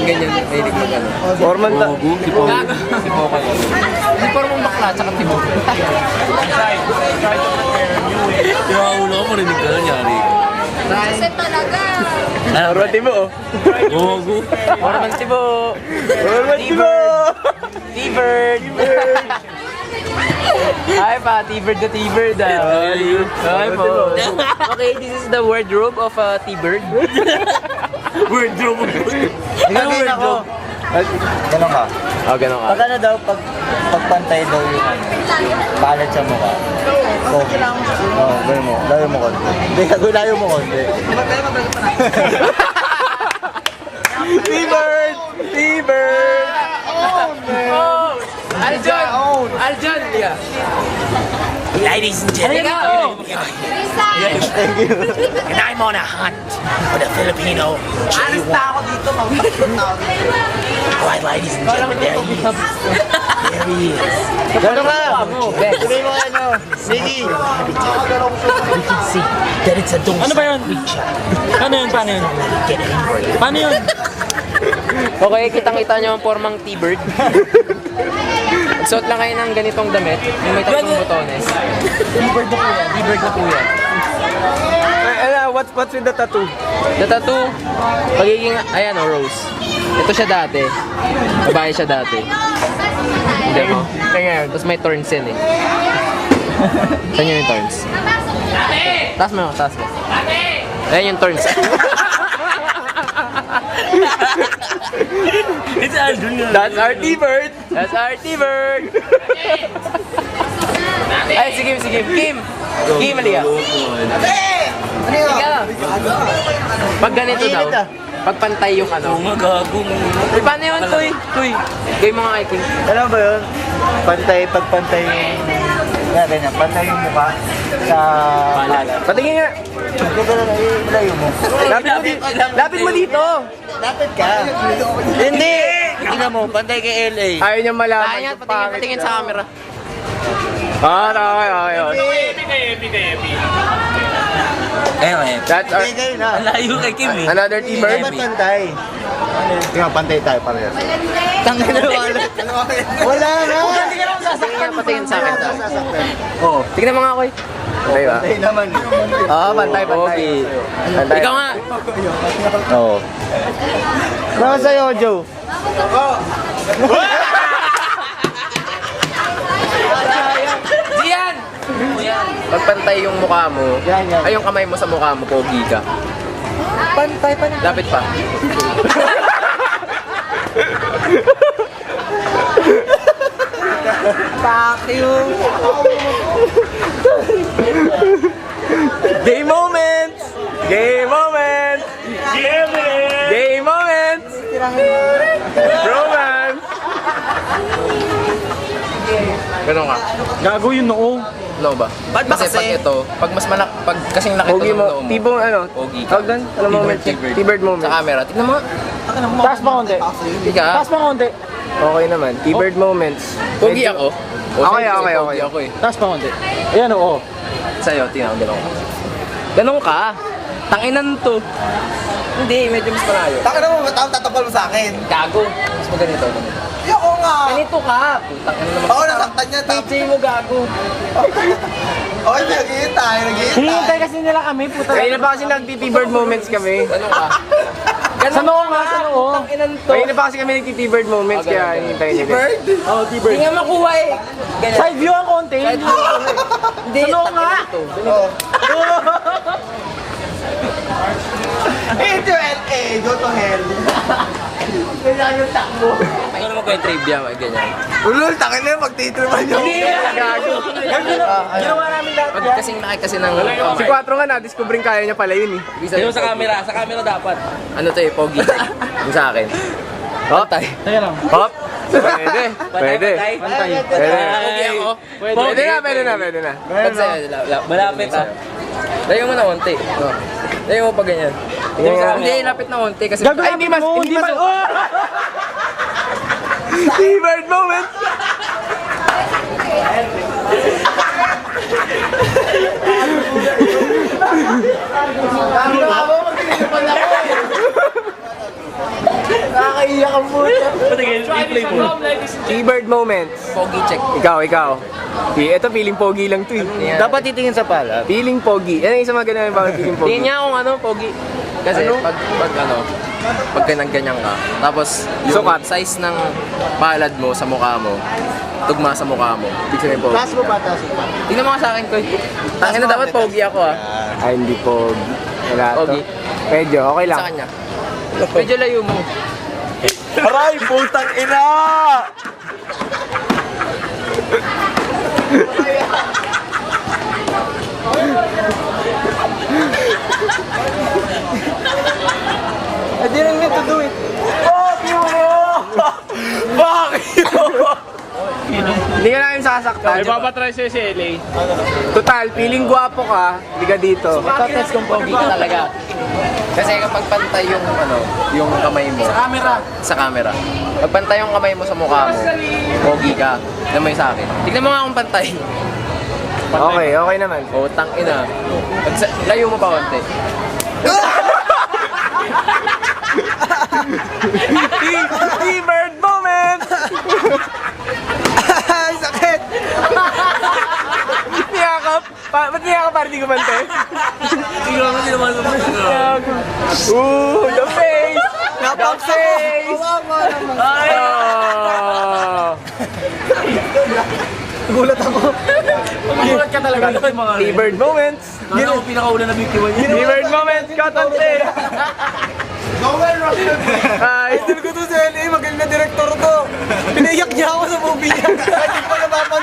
Ganyan, mahilig mag ano. Forman ta. Si Pogi. Si Pogi. Hindi parang bakla, tsaka Timo. Yung ulo ko, marinig ka nangyari. Kasi talaga. Forman Timo. Gogo. Forman Timo. Forman Timo. T-Bird. Hi pa, T-Bird the T-Bird. Hi po. Okay, this is the wardrobe of a T-Bird. Wardrobe. Ano wardrobe? Ganon ka. Oh, ganun ka. Pag ano daw, pagpantay daw yung ano, balat sa mukha. Okay lang. Oo, gawin mo. Layo mo konti. Hindi, layo mo konti. T-Bird! T-Bird! Oh! Aljon! Aljon! Yeah. Ladies and gentlemen, Thank you. and I'm on a hunt for the Filipino chihuahua. Alright, ladies and gentlemen, there he is. There he is. Ganon ka. Sabihin mo ano, Miggy. We can see that it's a dong. Ano ba yun? Paano yun? Paano yun? Get angry. Paano yun? Okay, kitang-kita nyo ang formang T-Bird. Suot lang kayo ng ganitong damit, yung may tatlong botones. T-Bird na po yan. T-Bird na po yan. What's with the tattoo? The tattoo, pagiging, ayan o, Rose. Ito siya dati. Babae siya dati. Hindi mo? Tapos may thorns yan eh. Saan yun yung thorns? Taas mo, taas mo. Ayan yung thorns. It's Aldrin. That's our T-Bird! That's our T-Bird! Ay, sige, sige. Kim! Kim, halika. Halika. Pag ganito daw, pag pantay yung ano. Magagong. Uy, paano yun, Tuy? Tuy, gawin mo nga kay Kim. Alam ba yun? Pagpantay yung... Ganyan, pantay yung mukha sa balat. Patingin nga. Layo mo. Lapit mo dito. Lapit ka. Hindi! Tingnan mo, pantay kay LA. Ayaw niya malaman. Ayaw niya, patingin sa camera. Okay. That's our... Kayo na. Layo kay Kim eh. Another T-Bird. Dapat pantay. Tingnan, pantay tayo parehas. Tangin na wala. Wala na. Patingin sa akin. Oo. Tignan mo nga ako eh. Pantay ba? Pantay naman. Oo, pantay. Ikaw nga. Oo. Ano sa'yo, Joe? Diyan! Pagpantay yung mukha mo, Yan. ay yung kamay mo sa mukha mo, pogi ka. Pantay. Lapit pa. Fuck you. Gay moments! Gay moments! Gay moments! Romance! Ganun ka. Gago yung noo. No ba? Ba't ba Kasi kasi? pag ito, pag mas malak, pag kasing laki Pogi ito ng mo. noo mo. Tibong ano? Pogi ka. Tawag doon? Ano moment? T-Bird moment. Sa camera. Tignan mo. Taas pa konti. Hindi ka. Taas pa konti. Okay naman. T-Bird moments. Pogi ako. Okay. Pogi ako eh. Taas pa konti. Ayan oo. Sa'yo, tingnan ko, ganun ka. Ganun ka. Tanginan to. Hindi, medyo mas malayo. Taka naman, ba't tatapal mo sa akin? Gago. Mas maganito. Yoko nga. Ganito ka. Putang ina naman. Oo, nasaktan niya. PJ mo gago. Okay, naghihintay. Hinihintay kasi nila kami, puta. Kaya na ba kasi nag-T-Bird moments kami? Ganun ka. Sa noo nga, sa noo. Tanginan to. Kaya na ba kasi kami nag-T-Bird moments Okay. kaya hinihintay nila. Oo, T-Bird. Hindi nga makuha eh. Ganyan. Side view ang konti. Hindi, Ano nga? tanginan to. Into LA, go to hell. Kailangan yung takbo. Ano mo kayo trivia, ganyan. Ulul, takin na yung magtitripan nyo. Hindi! Gago. Ginawa namin lahat Pag yan. kasing laki kasi ng kamay. Si Quattro nga na-discovering kaya niya pala yun eh. Sino sa camera? Sa camera dapat. Ano to eh, pogi. Yung sa akin. Hop. Teka lang. Hop! Pwede. Pwede. Pantay. Pogi ako. Pwede na. Pag sa'yo, Malapit ah. layo mo na konti. Layo mo pa ganyan. Hindi, lapit na konti kasi... Gago Ay, hindi mas... T-Bird moments! T-bird moments. Pogi check. Ikaw. Ito feeling pogi lang to eh. Yan. Dapat titingin sa palad. Feeling pogi. Yan ang isa maganda yung bakit feeling pogi. Tingin niya kung ano, pogi. Kasi pag ganyan ka, tapos yung Sukat. size ng palad mo sa mukha mo, tugma sa mukha mo, ibig sabihin pogi. Taas mo pa, taas mo pa. Tingnan mo nga sa akin, Koy. Tangin na dapat pogi ako ah. Ay, hindi pogi. Wala to. Pogi. Medyo, okay lang. Sa kanya. Medyo layo mo. Aray, putang ina! I didn't mean to do it. Hindi ka namin sasaktan. Ipabatry siya si LA. Total, feeling gwapo ka, hindi ka dito. Ito-test kung pogi ka talaga. Kasi kapag pantay yung yung kamay mo sa camera. Pag pantay yung kamay mo sa mukha mo, pogi ka. Tignan mo yung sa akin. Tignan mo nga kung pantay. Okay naman. O, tangina. Layo mo pa konti. T-bird moment! Ay, sakit! Niyakap? Ba't niyakap para di ko bante? The face! The face! Gulat ako. Magulat ka talaga doon mga T-bird moments! Ano ang pinakauna na biktima niya? T-bird moments! Katante! Ay, idol ko to si LA, magaling na direktor to. Pinaiyak niya ako sa movie niya. Hindi ko napapansin.